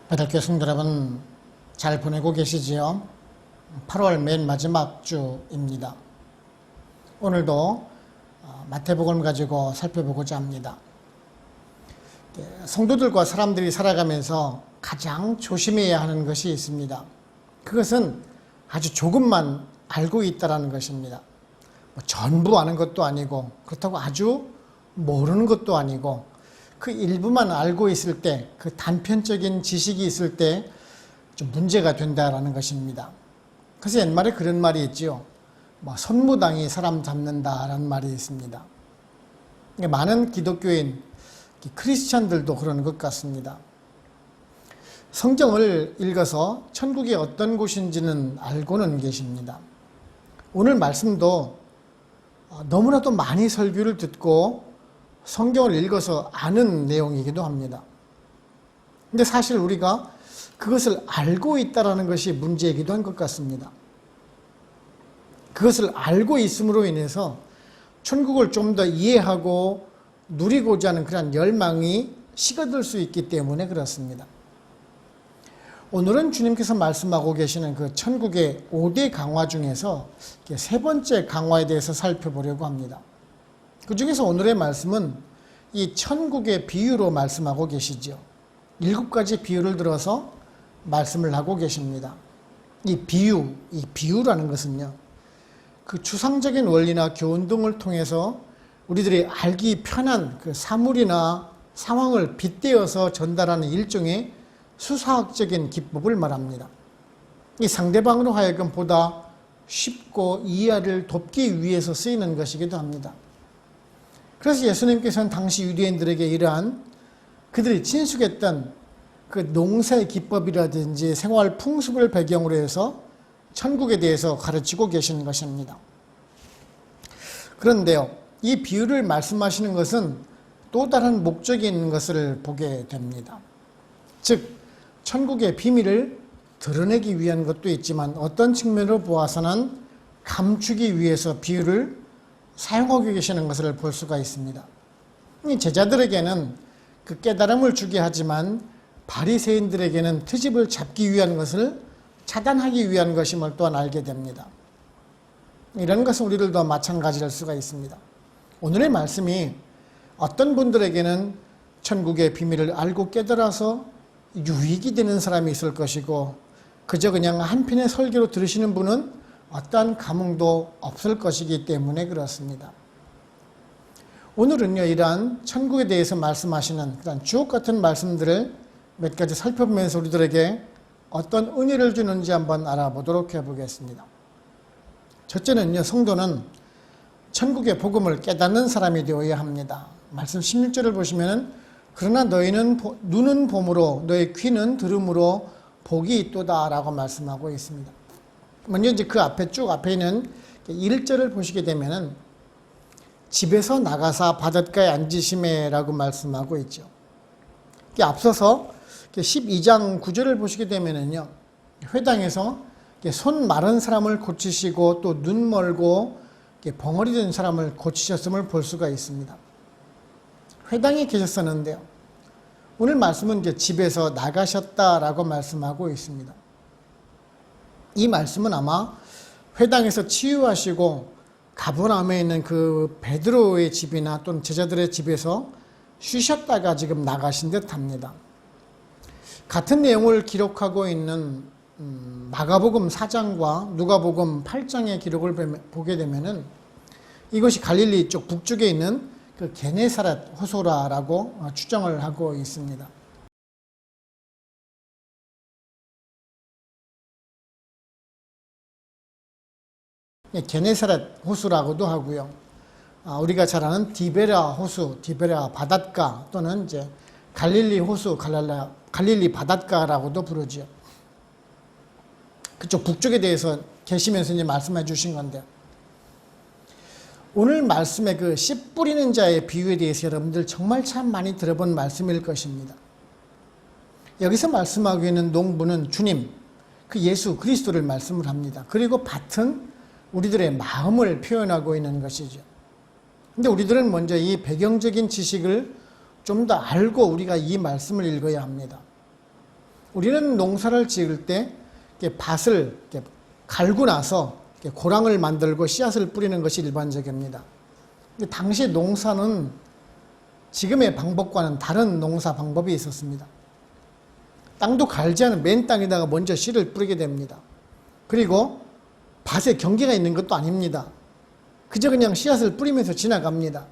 배달교회 성도 여러분, 잘 보내고 계시지요? 8월 맨 마지막 주입니다. 오늘도 마태복음을 가지고 살펴보고자 합니다. 성도들과 사람들이 살아가면서 가장 조심해야 하는 것이 있습니다. 그것은 아주 조금만 알고 있다는 것입니다. 전부 아는 것도 아니고, 그렇다고 아주 모르는 것도 아니고, 그 일부만 알고 있을 때, 그 단편적인 지식이 있을 때 좀 문제가 된다라는 것입니다. 그래서 옛말에 그런 말이 있지요. 선무당이 사람 잡는다라는 말이 있습니다. 많은 기독교인, 크리스찬들도 그런 것 같습니다. 성경을 읽어서 천국이 어떤 곳인지는 알고는 계십니다. 오늘 말씀도 너무나도 많이 설교를 듣고 성경을 읽어서 아는 내용이기도 합니다. 근데 사실 우리가 그것을 알고 있다는 것이 문제이기도 한 것 같습니다. 그것을 알고 있음으로 인해서 천국을 좀 더 이해하고 누리고자 하는 그런 열망이 식어들 수 있기 때문에 그렇습니다. 오늘은 주님께서 말씀하고 계시는 그 천국의 5대 강화 중에서 세 번째 강화에 대해서 살펴보려고 합니다. 그 중에서 오늘의 말씀은 이 천국의 비유로 말씀하고 계시죠. 7가지 비유를 들어서 말씀을 하고 계십니다. 이 비유라는 것은요, 그 추상적인 원리나 교훈 등을 통해서 우리들이 알기 편한 그 사물이나 상황을 빗대어서 전달하는 일종의 수사학적인 기법을 말합니다. 이 상대방으로 하여금 보다 쉽고 이해를 돕기 위해서 쓰이는 것이기도 합니다. 그래서 예수님께서는 당시 유대인들에게 이러한 그들이 친숙했던 그 농사의 기법이라든지 생활 풍습을 배경으로 해서 천국에 대해서 가르치고 계시는 것입니다. 그런데요, 이 비유를 말씀하시는 것은 또 다른 목적이 있는 것을 보게 됩니다. 즉, 천국의 비밀을 드러내기 위한 것도 있지만 어떤 측면으로 보아서는 감추기 위해서 비유를 사용하고 계시는 것을 볼 수가 있습니다. 이 제자들에게는 그 깨달음을 주게 하지만 바리새인들에게는 트집을 잡기 위한 것을 차단하기 위한 것임을 또한 알게 됩니다. 이런 것은 우리들도 마찬가지일 수가 있습니다. 오늘의 말씀이 어떤 분들에게는 천국의 비밀을 알고 깨달아서 유익이 되는 사람이 있을 것이고, 그저 그냥 한편의 설교로 들으시는 분은 어떠한 감흥도 없을 것이기 때문에 그렇습니다. 오늘은요, 이러한 천국에 대해서 말씀하시는 그런 주옥 같은 말씀들을 몇 가지 살펴보면서 우리들에게 어떤 은혜를 주는지 한번 알아보도록 해보겠습니다. 첫째는요, 성도는 천국의 복음을 깨닫는 사람이 되어야 합니다. 말씀 16절을 보시면은 그러나 너희는 눈은 봄으로 너희 귀는 들음으로 복이 있도다 라고 말씀하고 있습니다. 먼저 이제 그 앞에 쭉 앞에 있는 1절을 보시게 되면은 집에서 나가사 바닷가에 앉으심에라고 말씀하고 있죠. 앞서서 12장 9절을 보시게 되면은요, 회당에서 손 마른 사람을 고치시고 또 눈 멀고 벙어리 된 사람을 고치셨음을 볼 수가 있습니다. 회당에 계셨었는데요, 오늘 말씀은 이제 집에서 나가셨다라고 말씀하고 있습니다. 이 말씀은 아마 회당에서 치유하시고 가버나움에 있는 그 베드로의 집이나 또는 제자들의 집에서 쉬셨다가 지금 나가신 듯 합니다. 같은 내용을 기록하고 있는 마가복음 4장과 누가복음 8장의 기록을 보게 되면은 이것이 갈릴리 쪽 북쪽에 있는 그 게네사렛 호소라라고 추정을 하고 있습니다. 게네사렛 호수라고도 하고요. 우리가 잘 아는 디베라 호수, 디베라 바닷가 또는 이제 갈릴리 호수, 갈릴리 바닷가라고도 부르죠. 그쪽 북쪽에 대해서 계시면서 이제 말씀해 주신 건데, 오늘 말씀의 그 씨 뿌리는 자의 비유에 대해서 여러분들 정말 참 많이 들어본 말씀일 것입니다. 여기서 말씀하고 있는 농부는 주님, 그 예수 그리스도를 말씀을 합니다. 그리고 밭은 우리들의 마음을 표현하고 있는 것이죠. 근데 우리들은 먼저 이 배경적인 지식을 좀 더 알고 우리가 이 말씀을 읽어야 합니다. 우리는 농사를 지을 때 이렇게 밭을 이렇게 갈고 나서 이렇게 고랑을 만들고 씨앗을 뿌리는 것이 일반적입니다. 근데 당시 농사는 지금의 방법과는 다른 농사 방법이 있었습니다. 땅도 갈지 않은 맨 땅에다가 먼저 씨를 뿌리게 됩니다. 그리고 밭에 경계가 있는 것도 아닙니다. 그저 그냥 씨앗을 뿌리면서 지나갑니다.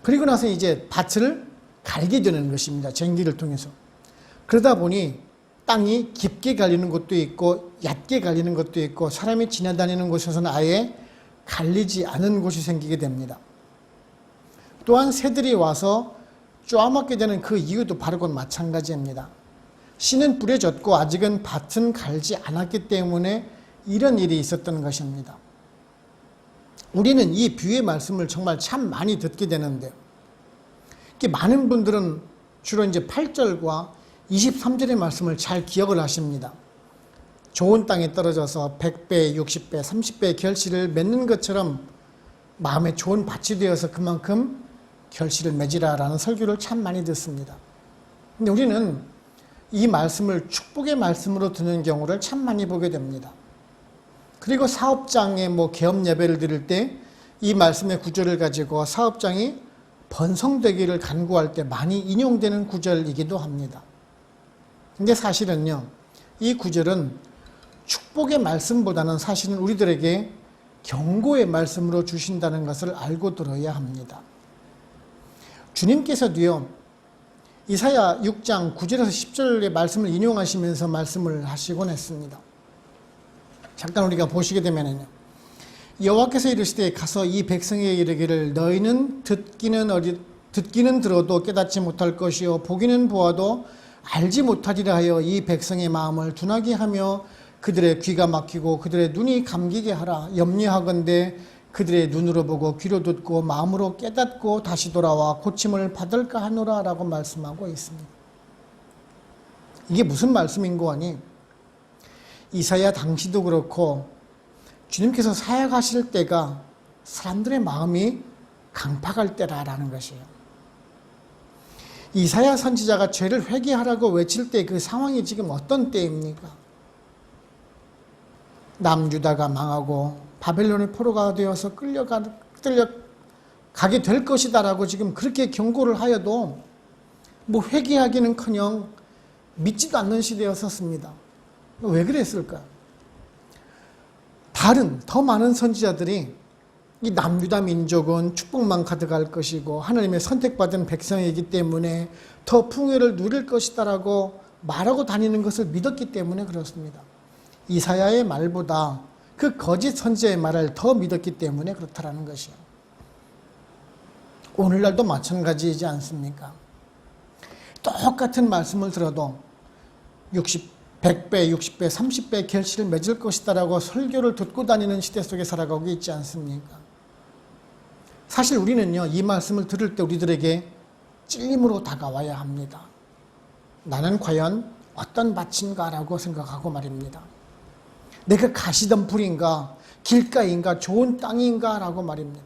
그리고 나서 이제 밭을 갈게 되는 것입니다. 쟁기를 통해서. 그러다 보니 땅이 깊게 갈리는 곳도 있고 얕게 갈리는 것도 있고 사람이 지나다니는 곳에서는 아예 갈리지 않은 곳이 생기게 됩니다. 또한 새들이 와서 쪼아먹게 되는 그 이유도 바로 그건 마찬가지입니다. 씨는 뿌려졌고 아직은 밭은 갈지 않았기 때문에 이런 일이 있었던 것입니다. 우리는 이 비유의 말씀을 정말 참 많이 듣게 되는데요. 많은 분들은 주로 이제 8절과 23절의 말씀을 잘 기억을 하십니다. 좋은 땅에 떨어져서 100배, 60배, 30배의 결실을 맺는 것처럼 마음에 좋은 밭이 되어서 그만큼 결실을 맺으라라는 설교를 참 많이 듣습니다. 근데 우리는 이 말씀을 축복의 말씀으로 듣는 경우를 참 많이 보게 됩니다. 그리고 사업장에 개업 예배를 드릴 때 이 말씀의 구절을 가지고 사업장이 번성되기를 간구할 때 많이 인용되는 구절이기도 합니다. 근데 사실은요, 이 구절은 축복의 말씀보다는 사실은 우리들에게 경고의 말씀으로 주신다는 것을 알고 들어야 합니다. 주님께서도요, 이사야 6장 9절에서 10절의 말씀을 인용하시면서 말씀을 하시곤 했습니다. 잠깐 우리가 보시게 되면요, 여호와께서 이르시되 가서 이 백성에게 이르기를 너희는 듣기는 들어도 깨닫지 못할 것이요 보기는 보아도 알지 못하리라 하여 이 백성의 마음을 둔하게 하며 그들의 귀가 막히고 그들의 눈이 감기게 하라. 염려하건대 그들의 눈으로 보고 귀로 듣고 마음으로 깨닫고 다시 돌아와 고침을 받을까 하노라 라고 말씀하고 있습니다. 이게 무슨 말씀인고 하니 이사야 당시도 그렇고 주님께서 사역하실 때가 사람들의 마음이 강팍할 때라는 것이에요. 이사야 선지자가 죄를 회개하라고 외칠 때 그 상황이 지금 어떤 때입니까? 남유다가 망하고 바벨론의 포로가 되어서 끌려가게 될 것이다라고 지금 그렇게 경고를 하여도 회개하기는커녕 믿지도 않는 시대였었습니다. 왜 그랬을까? 다른 더 많은 선지자들이 이 남유다 민족은 축복만 가득할 것이고 하나님의 선택받은 백성이기 때문에 더 풍요를 누릴 것이다라고 말하고 다니는 것을 믿었기 때문에 그렇습니다. 이사야의 말보다 그 거짓 선지자의 말을 더 믿었기 때문에 그렇다라는 것이에요. 오늘날도 마찬가지이지 않습니까? 똑같은 말씀을 들어도 100배, 60배, 30배 결실을 맺을 것이다라고 설교를 듣고 다니는 시대 속에 살아가고 있지 않습니까? 사실 우리는요, 이 말씀을 들을 때 우리들에게 찔림으로 다가와야 합니다. 나는 과연 어떤 밭인가라고 생각하고 말입니다. 내가 가시던 풀인가, 길가인가, 좋은 땅인가 라고 말입니다.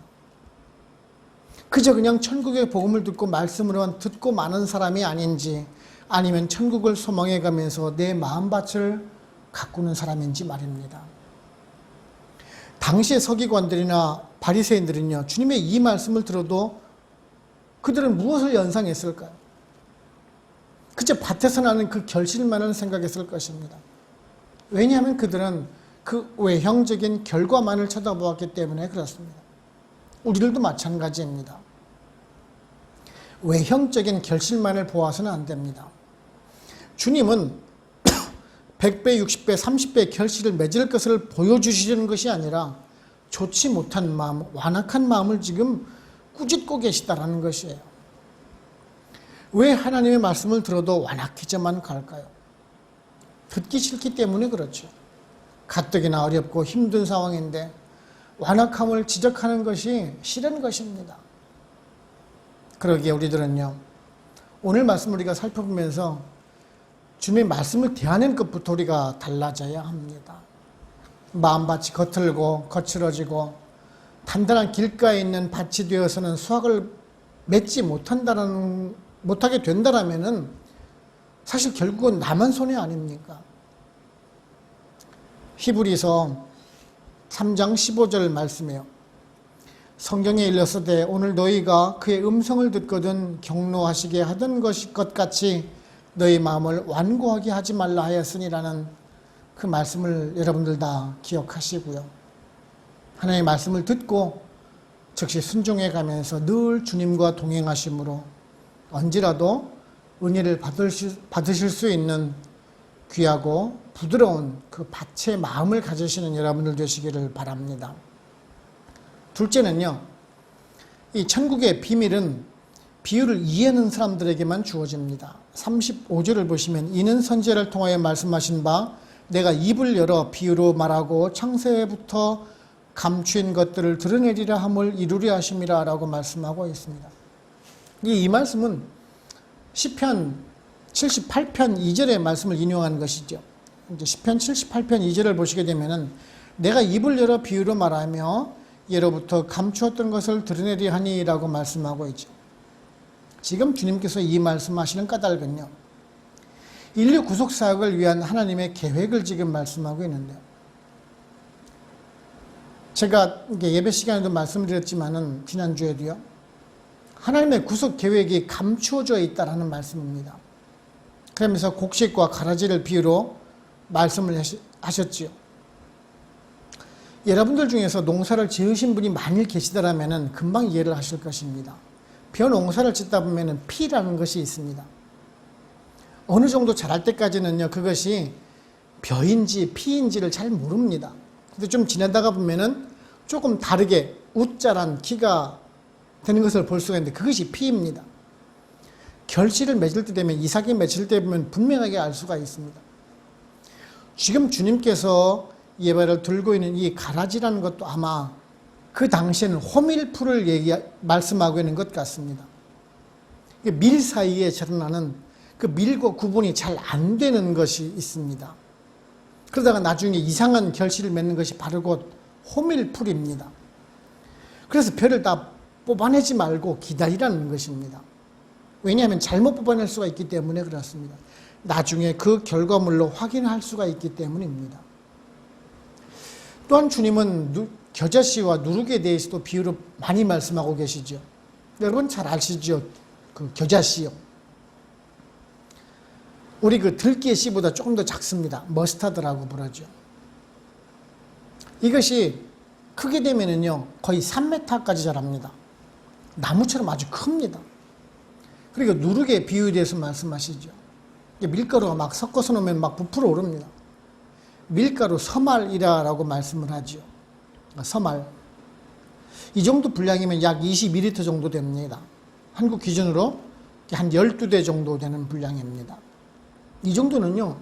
그저 그냥 천국의 복음을 듣고 말씀으로만 듣고 마는 사람이 아닌지, 아니면 천국을 소망해 가면서 내 마음밭을 가꾸는 사람인지 말입니다. 당시의 서기관들이나 바리새인들은요, 주님의 이 말씀을 들어도 그들은 무엇을 연상했을까요? 그저 밭에서 나는 그 결실만을 생각했을 것입니다. 왜냐하면 그들은 그 외형적인 결과만을 쳐다보았기 때문에 그렇습니다. 우리들도 마찬가지입니다. 외형적인 결실만을 보아서는 안 됩니다. 주님은 100배, 60배, 30배의 결실을 맺을 것을 보여주시는 것이 아니라 좋지 못한 마음, 완악한 마음을 지금 꾸짖고 계시다라는 것이에요. 왜 하나님의 말씀을 들어도 완악해져만 갈까요? 듣기 싫기 때문에 그렇죠. 가뜩이나 어렵고 힘든 상황인데 완악함을 지적하는 것이 싫은 것입니다. 그러기에 우리들은요, 오늘 말씀을 우리가 살펴보면서 주님의 말씀을 대하는 것부터 우리가 달라져야 합니다. 마음밭이 거칠고 거칠어지고 단단한 길가에 있는 밭이 되어서는 수확을 맺지 못하게 된다라면은 사실 결국은 나만 손해 아닙니까? 히브리서 3장 15절 말씀이에요. 성경에 일렀으되 오늘 너희가 그의 음성을 듣거든 경노하시게 하던 것 같이 너희 마음을 완고하게 하지 말라 하였으니라는 그 말씀을 여러분들 다 기억하시고요. 하나님의 말씀을 듣고 즉시 순종해 가면서 늘 주님과 동행하심으로 언제라도 은혜를 받으실 수 있는 귀하고 부드러운 그 밭의 마음을 가지시는 여러분들 되시기를 바랍니다. 둘째는요, 이 천국의 비밀은 비유를 이해하는 사람들에게만 주어집니다. 35절을 보시면 이는 선지자를 통하여 말씀하신 바 내가 입을 열어 비유로 말하고 창세부터 감추인 것들을 드러내리라 함을 이루려 하심이라 라고 말씀하고 있습니다. 이 말씀은 시편 78편 2절의 말씀을 인용한 것이죠. 이제 시편 78편 2절을 보시게 되면은 내가 입을 열어 비유로 말하며 예로부터 감추었던 것을 드러내리라 하니라고 말씀하고 있죠. 지금 주님께서 이 말씀하시는 까닭은요, 인류 구속 사역을 위한 하나님의 계획을 지금 말씀하고 있는데요. 제가 예배 시간에도 말씀드렸지만은 지난주에도요, 하나님의 구속 계획이 감추어져 있다라는 말씀입니다. 그러면서 곡식과 가라지를 비유로 말씀을 하셨지요. 여러분들 중에서 농사를 지으신 분이 만일 계시더라면 금방 이해를 하실 것입니다. 벼 농사를 짓다 보면 피라는 것이 있습니다. 어느 정도 자랄 때까지는요, 그것이 벼인지 피인지를 잘 모릅니다. 근데 좀 지나다가 보면은 조금 다르게 웃자란 키가 되는 것을 볼 수가 있는데 그것이 피입니다. 결실을 맺을 때 되면, 이삭이 맺을 때 보면 분명하게 알 수가 있습니다. 지금 주님께서 예배를 들고 있는 이 가라지라는 것도 아마 그 당시에는 호밀풀을 말씀하고 있는 것 같습니다. 밀 사이에 자라나는 그 밀과 구분이 잘 안 되는 것이 있습니다. 그러다가 나중에 이상한 결실을 맺는 것이 바로 곧 호밀풀입니다. 그래서 벼를 다 뽑아내지 말고 기다리라는 것입니다. 왜냐하면 잘못 뽑아낼 수가 있기 때문에 그렇습니다. 나중에 그 결과물로 확인할 수가 있기 때문입니다. 또한 주님은 겨자씨와 누룩에 대해서도 비유로 많이 말씀하고 계시죠. 여러분 잘 아시죠? 그 겨자씨요. 우리 그 들깨 씨보다 조금 더 작습니다. 머스타드라고 부르죠. 이것이 크게 되면은요, 거의 3m까지 자랍니다. 나무처럼 아주 큽니다. 그리고 누룩의 비유에 대해서 말씀하시죠. 밀가루가 막 섞어서 놓으면 막 부풀어 오릅니다. 밀가루 서말이라고 말씀을 하죠. 서말. 이 정도 분량이면 약 20ml 정도 됩니다. 한국 기준으로 한 12대 정도 되는 분량입니다. 이 정도는요,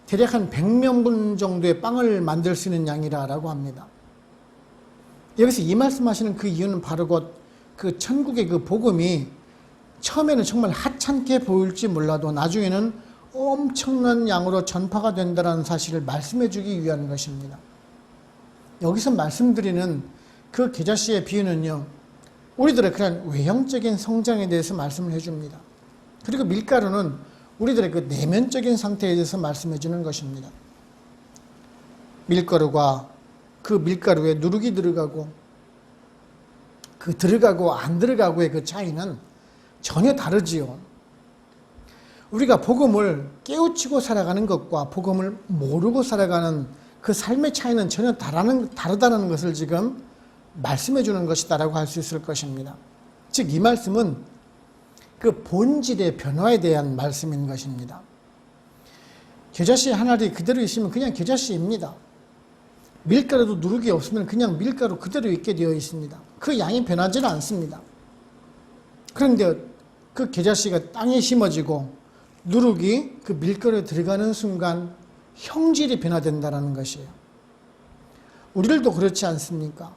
대략 한 100명분 정도의 빵을 만들 수 있는 양이라고 합니다. 여기서 이 말씀하시는 그 이유는 바로 곧 그 천국의 그 복음이 처음에는 정말 하찮게 보일지 몰라도 나중에는 엄청난 양으로 전파가 된다는 사실을 말씀해 주기 위한 것입니다. 여기서 말씀드리는 그 겨자씨의 비유는요, 우리들의 그런 외형적인 성장에 대해서 말씀을 해줍니다. 그리고 밀가루는 우리들의 그 내면적인 상태에 대해서 말씀해 주는 것입니다. 밀가루가 그 밀가루에 누룩이 들어가고 그 들어가고 안 들어가고의 그 차이는 전혀 다르지요. 우리가 복음을 깨우치고 살아가는 것과 복음을 모르고 살아가는 그 삶의 차이는 전혀 다르다는 것을 지금 말씀해 주는 것이다라고 할 수 있을 것입니다. 즉 이 말씀은 그 본질의 변화에 대한 말씀인 것입니다. 겨자씨 하나리 그대로 있으면 그냥 겨자씨입니다. 밀가루도 누룩이 없으면 그냥 밀가루 그대로 있게 되어 있습니다. 그 양이 변하지는 않습니다. 그런데 그 겨자씨가 땅에 심어지고 누룩이 그 밀가루에 들어가는 순간 형질이 변화된다는 것이에요. 우리들도 그렇지 않습니까?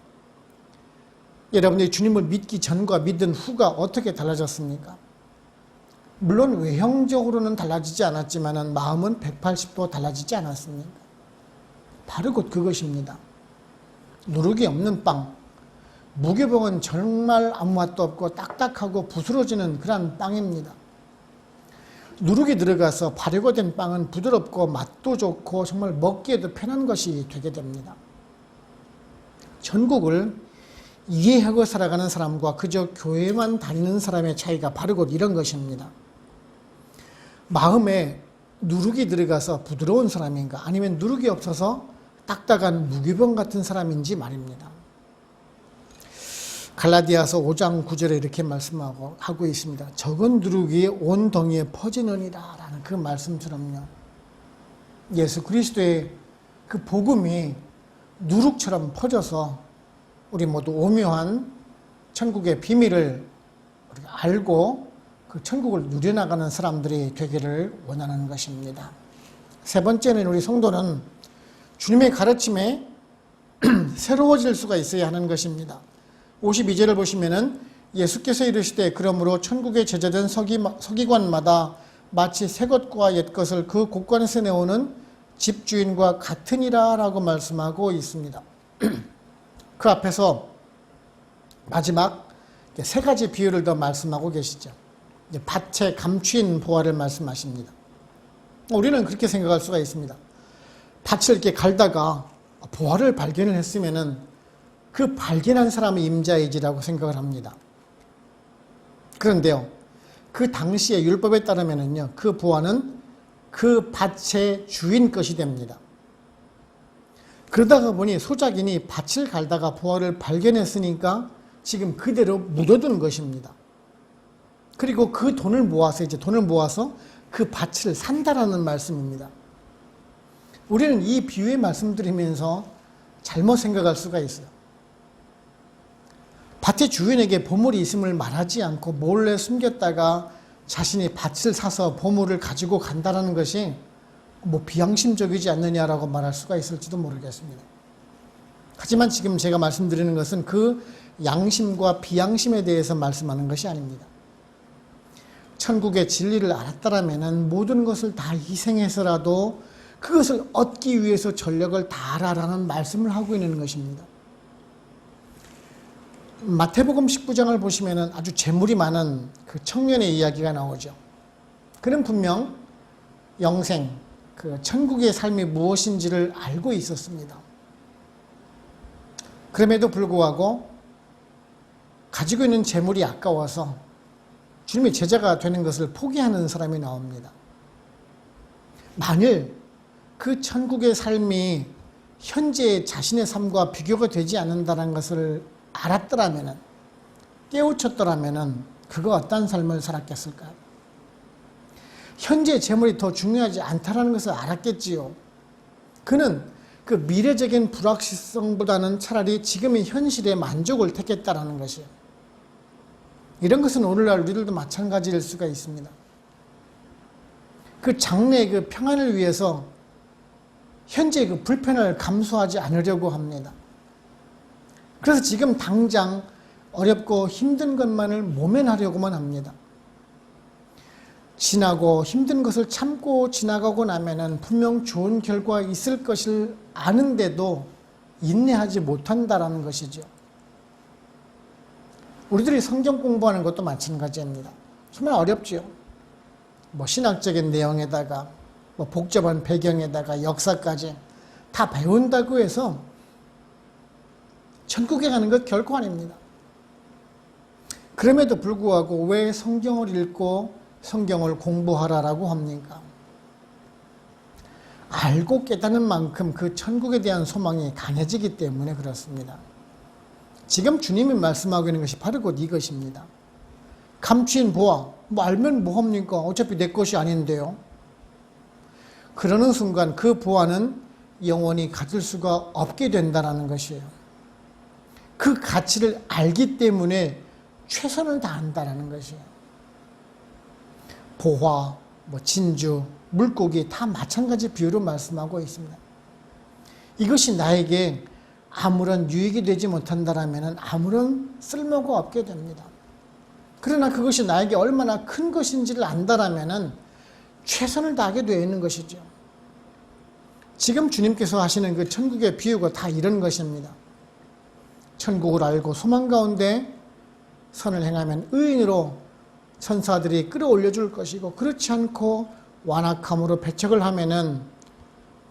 여러분들이 주님을 믿기 전과 믿은 후가 어떻게 달라졌습니까? 물론 외형적으로는 달라지지 않았지만 마음은 180도 달라지지 않았습니까? 바로 곧 그것입니다. 누룩이 없는 빵, 무교병은 정말 아무 맛도 없고 딱딱하고 부스러지는 그런 빵입니다. 누룩이 들어가서 발효가 된 빵은 부드럽고 맛도 좋고 정말 먹기에도 편한 것이 되게 됩니다. 천국을 이해하고 살아가는 사람과 그저 교회만 다니는 사람의 차이가 바로 곧 이런 것입니다. 마음에 누룩이 들어가서 부드러운 사람인가, 아니면 누룩이 없어서 딱딱한 무기병 같은 사람인지 말입니다. 갈라디아서 5장 9절에 이렇게 말씀하고 있습니다. 적은 누룩이 온 덩이에 퍼지느니라 라는 그 말씀처럼요, 예수 그리스도의 그 복음이 누룩처럼 퍼져서 우리 모두 오묘한 천국의 비밀을 우리가 알고 그 천국을 누려나가는 사람들이 되기를 원하는 것입니다. 세 번째는, 우리 성도는 주님의 가르침에 새로워질 수가 있어야 하는 것입니다. 52절을 보시면은 예수께서 이르시되 그러므로 천국에 제자된 서기관마다 마치 새 것과 옛 것을 그 곳간에서 내오는 집주인과 같으니라 라고 말씀하고 있습니다. 그 앞에서 마지막 세 가지 비유를 더 말씀하고 계시죠. 밭에 감추인 보화를 말씀하십니다. 우리는 그렇게 생각할 수가 있습니다. 밭을 이렇게 갈다가 보화를 발견을 했으면은 그 발견한 사람의 임자이지라고 생각을 합니다. 그런데요, 그 당시의 율법에 따르면은요, 그 보화는 그 밭의 주인 것이 됩니다. 그러다가 보니 소작인이 밭을 갈다가 보화를 발견했으니까 지금 그대로 묻어둔 것입니다. 그리고 그 돈을 모아서 그 밭을 산다라는 말씀입니다. 우리는 이 비유의 말씀드리면서 잘못 생각할 수가 있어요. 밭의 주인에게 보물이 있음을 말하지 않고 몰래 숨겼다가 자신이 밭을 사서 보물을 가지고 간다는 것이 비양심적이지 않느냐라고 말할 수가 있을지도 모르겠습니다. 하지만 지금 제가 말씀드리는 것은 그 양심과 비양심에 대해서 말씀하는 것이 아닙니다. 천국의 진리를 알았다라면 모든 것을 다 희생해서라도 그것을 얻기 위해서 전력을 다하라라는 말씀을 하고 있는 것입니다. 마태복음 19장을 보시면 아주 재물이 많은 그 청년의 이야기가 나오죠. 그는 분명 영생, 그 천국의 삶이 무엇인지를 알고 있었습니다. 그럼에도 불구하고 가지고 있는 재물이 아까워서 주님의 제자가 되는 것을 포기하는 사람이 나옵니다. 만일 그 천국의 삶이 현재 자신의 삶과 비교가 되지 않는다는 것을 알았더라면, 깨우쳤더라면 그가 어떤 삶을 살았겠을까요? 현재 재물이 더 중요하지 않다는 것을 알았겠지요. 그는 그 미래적인 불확실성보다는 차라리 지금의 현실의 만족을 택했다라는 것이에요. 이런 것은 오늘날 우리들도 마찬가지일 수가 있습니다. 그 장래의 그 평안을 위해서 현재의 그 불편을 감수하지 않으려고 합니다. 그래서 지금 당장 어렵고 힘든 것만을 모면하려고만 합니다. 지나고 힘든 것을 참고 지나가고 나면은 분명 좋은 결과가 있을 것을 아는데도 인내하지 못한다라는 것이죠. 우리들이 성경 공부하는 것도 마찬가지입니다. 정말 어렵죠. 신학적인 내용에다가 복잡한 배경에다가 역사까지 다 배운다고 해서 천국에 가는 것 결코 아닙니다. 그럼에도 불구하고 왜 성경을 읽고 성경을 공부하라라고 합니까? 알고 깨닫는 만큼 그 천국에 대한 소망이 강해지기 때문에 그렇습니다. 지금 주님이 말씀하고 있는 것이 바로 곧 이것입니다. 감추인 보화, 알면 뭐합니까? 어차피 내 것이 아닌데요. 그러는 순간 그 보화는 영원히 가질 수가 없게 된다는 것이에요. 그 가치를 알기 때문에 최선을 다한다는 것이에요. 보화, 진주, 물고기 다 마찬가지 비유로 말씀하고 있습니다. 이것이 나에게 아무런 유익이 되지 못한다면 아무런 쓸모가 없게 됩니다. 그러나 그것이 나에게 얼마나 큰 것인지를 안다라면 최선을 다하게 되어 있는 것이죠. 지금 주님께서 하시는 그 천국의 비유가 다 이런 것입니다. 천국을 알고 소망 가운데 선을 행하면 의인으로 천사들이 끌어올려 줄 것이고, 그렇지 않고 완악함으로 배척을 하면은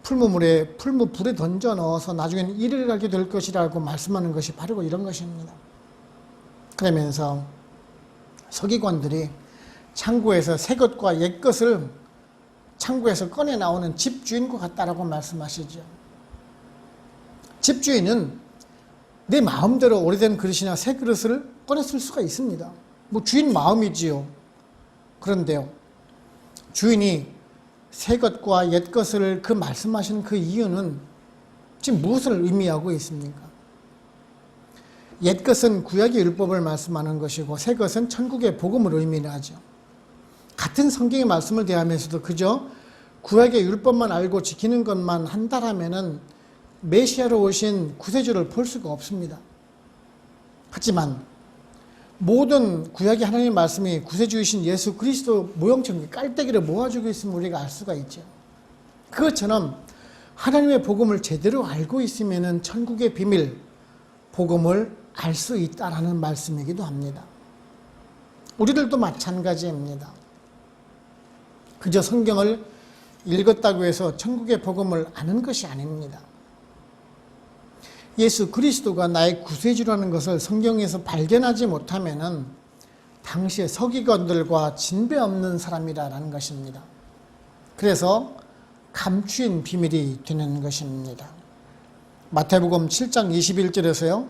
풀무불에 던져 넣어서 나중에는 이를 가게 될 것이라고 말씀하는 것이 바로 이런 것입니다. 그러면서 서기관들이 창고에서 새 것과 옛 것을 창고에서 꺼내 나오는 집주인과 같다라고 말씀하시죠. 집주인은 내 마음대로 오래된 그릇이나 새 그릇을 꺼내 쓸 수가 있습니다. 뭐 주인 마음이지요. 그런데요, 주인이 새 것과 옛 것을 그 말씀하시는 그 이유는 지금 무엇을 의미하고 있습니까? 옛 것은 구약의 율법을 말씀하는 것이고, 새 것은 천국의 복음을 의미하죠. 같은 성경의 말씀을 대하면서도 그저 구약의 율법만 알고 지키는 것만 한다라면은 메시아로 오신 구세주를 볼 수가 없습니다. 하지만 모든 구약의 하나님의 말씀이 구세주이신 예수 그리스도 모형처럼 깔때기를 모아주고 있음을 우리가 알 수가 있죠. 그것처럼 하나님의 복음을 제대로 알고 있으면은 천국의 비밀, 복음을 알 수 있다라는 말씀이기도 합니다. 우리들도 마찬가지입니다. 그저 성경을 읽었다고 해서 천국의 복음을 아는 것이 아닙니다. 예수 그리스도가 나의 구세주라는 것을 성경에서 발견하지 못하면은 당시의 서기관들과 진배 없는 사람이라는 것입니다. 그래서 감추인 비밀이 되는 것입니다. 마태복음 7장 21절에서요.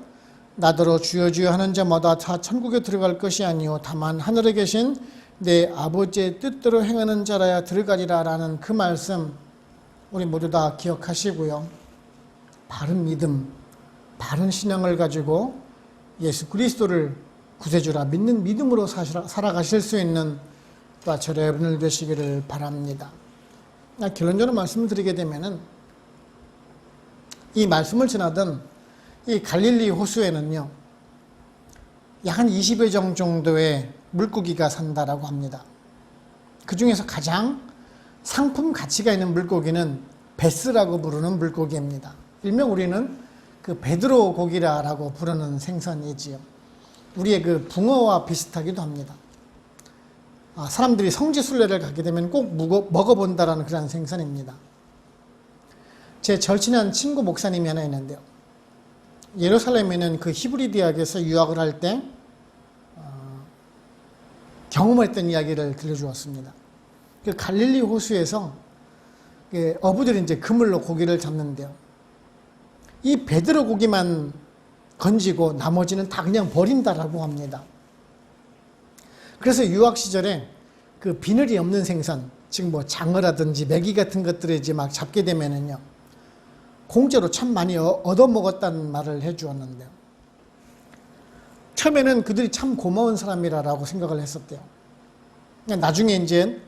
나더러 주여 주여 하는 자마다 다 천국에 들어갈 것이 아니요 다만 하늘에 계신 내 아버지의 뜻대로 행하는 자라야 들어가리라 라는 그 말씀 우리 모두 다 기억하시고요. 바른 믿음, 바른 신앙을 가지고 예수 그리스도를 구세주라 믿는 믿음으로 살아가실 수 있는 저와 여러분들 되시기를 바랍니다. 결론적으로 말씀을 드리게 되면은 이 말씀을 전하던 이 갈릴리 호수에는요, 약 한 20여 종 정도의 물고기가 산다라고 합니다. 그 중에서 가장 상품 가치가 있는 물고기는 베스라고 부르는 물고기입니다. 일명 우리는 그 베드로 고기라고 부르는 생선이지요. 우리의 그 붕어와 비슷하기도 합니다. 사람들이 성지순례를 가게 되면 꼭 먹어본다라는 그런 생선입니다. 제 절친한 친구 목사님이 하나 있는데요. 예루살렘에는 그 히브리 대학에서 유학을 할 때 경험했던 이야기를 들려주었습니다. 그 갈릴리 호수에서 어부들이 이제 그물로 고기를 잡는데요. 이 베드로 고기만 건지고 나머지는 다 그냥 버린다라고 합니다. 그래서 유학 시절에 그 비늘이 없는 생선, 즉 뭐 장어라든지 메기 같은 것들을 이제 막 잡게 되면은요, 공짜로 참 많이 얻어먹었다는 말을 해주었는데요. 처음에는 그들이 참 고마운 사람이라고 생각을 했었대요. 나중에 이제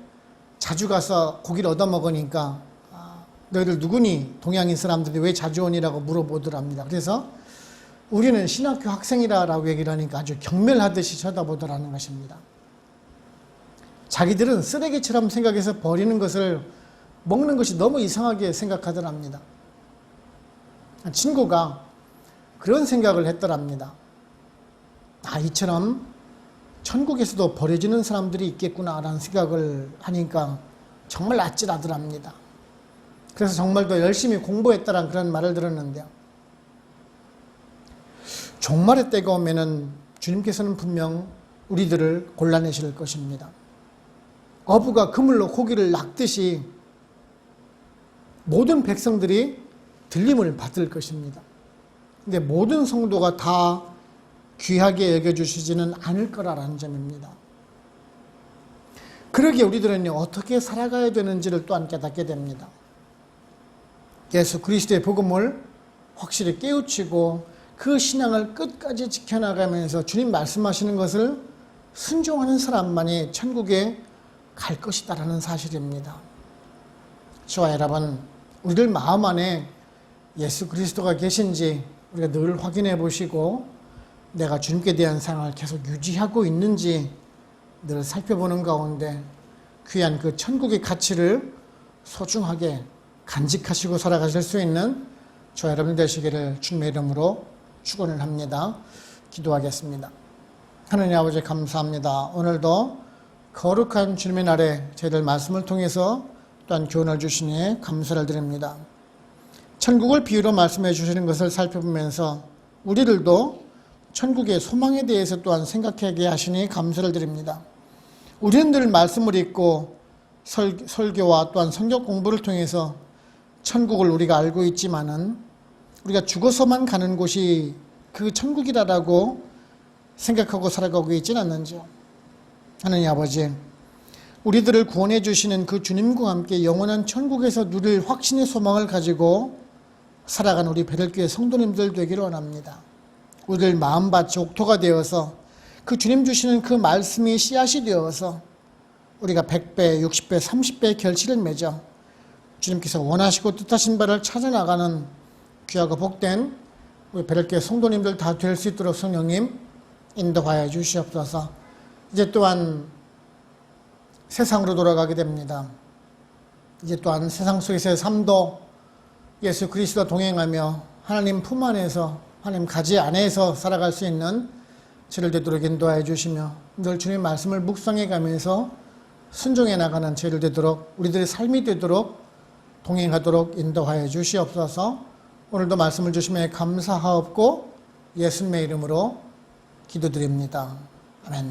자주 가서 고기를 얻어먹으니까 너희들 누구니? 동양인 사람들이 왜 자주 오니라고 물어보더랍니다. 그래서 우리는 신학교 학생이라고 얘기를 하니까 아주 경멸하듯이 쳐다보더라는 것입니다. 자기들은 쓰레기처럼 생각해서 버리는 것을 먹는 것이 너무 이상하게 생각하더랍니다. 친구가 그런 생각을 했더랍니다. 이처럼 천국에서도 버려지는 사람들이 있겠구나라는 생각을 하니까 정말 아찔하더랍니다. 그래서 정말 더 열심히 공부했다라는 그런 말을 들었는데요. 종말의 때가 오면은 주님께서는 분명 우리들을 골라내실 것입니다. 어부가 그물로 고기를 낚듯이 모든 백성들이 들림을 받을 것입니다. 근데 모든 성도가 다 귀하게 여겨주시지는 않을 거라는 점입니다. 그러기에 우리들은 어떻게 살아가야 되는지를 또한 깨닫게 됩니다. 예수 그리스도의 복음을 확실히 깨우치고 그 신앙을 끝까지 지켜나가면서 주님 말씀하시는 것을 순종하는 사람만이 천국에 갈 것이다라는 사실입니다. 저와 여러분, 우리들 마음 안에 예수 그리스도가 계신지 우리가 늘 확인해 보시고 내가 주님께 대한 사랑을 계속 유지하고 있는지 늘 살펴보는 가운데 귀한 그 천국의 가치를 소중하게 간직하시고 살아가실 수 있는 저와 여러분 되시기를 주님의 이름으로 축원을 합니다. 기도하겠습니다. 하나님 아버지 감사합니다. 오늘도 거룩한 주님의 날에 저희들 말씀을 통해서 또한 교훈을 주시니 감사를 드립니다. 천국을 비유로 말씀해 주시는 것을 살펴보면서 우리들도 천국의 소망에 대해서 또한 생각하게 하시니 감사를 드립니다. 우리는 늘 말씀을 읽고 설교와 또한 성경 공부를 통해서 천국을 우리가 알고 있지만은 우리가 죽어서만 가는 곳이 그 천국이라고 생각하고 살아가고 있지는 않는지요. 하나님 아버지, 우리들을 구원해 주시는 그 주님과 함께 영원한 천국에서 누릴 확신의 소망을 가지고 살아가는 우리 베들교회 성도님들 되기를 원합니다. 우리들 마음밭이 옥토가 되어서 그 주님 주시는 그 말씀이 씨앗이 되어서 우리가 100배, 60배, 30배의 결실을 맺어 주님께서 원하시고 뜻하신 바를 찾아나가는 귀하고 복된 우리 베들교회 성도님들 다 될 수 있도록 성령님 인도하여 주시옵소서. 이제 또한 세상으로 돌아가게 됩니다. 이제 또한 세상 속에서의 삶도 예수 그리스도와 동행하며 하나님 품 안에서 하나님 가지 안에서 살아갈 수 있는 저를 되도록 인도하여 주시며 늘 주님 말씀을 묵상해 가면서 순종해 나가는 저를 되도록 우리들의 삶이 되도록 동행하도록 인도하여 주시옵소서. 오늘도 말씀을 주시며 감사하옵고 예수님의 이름으로 기도드립니다. 아멘.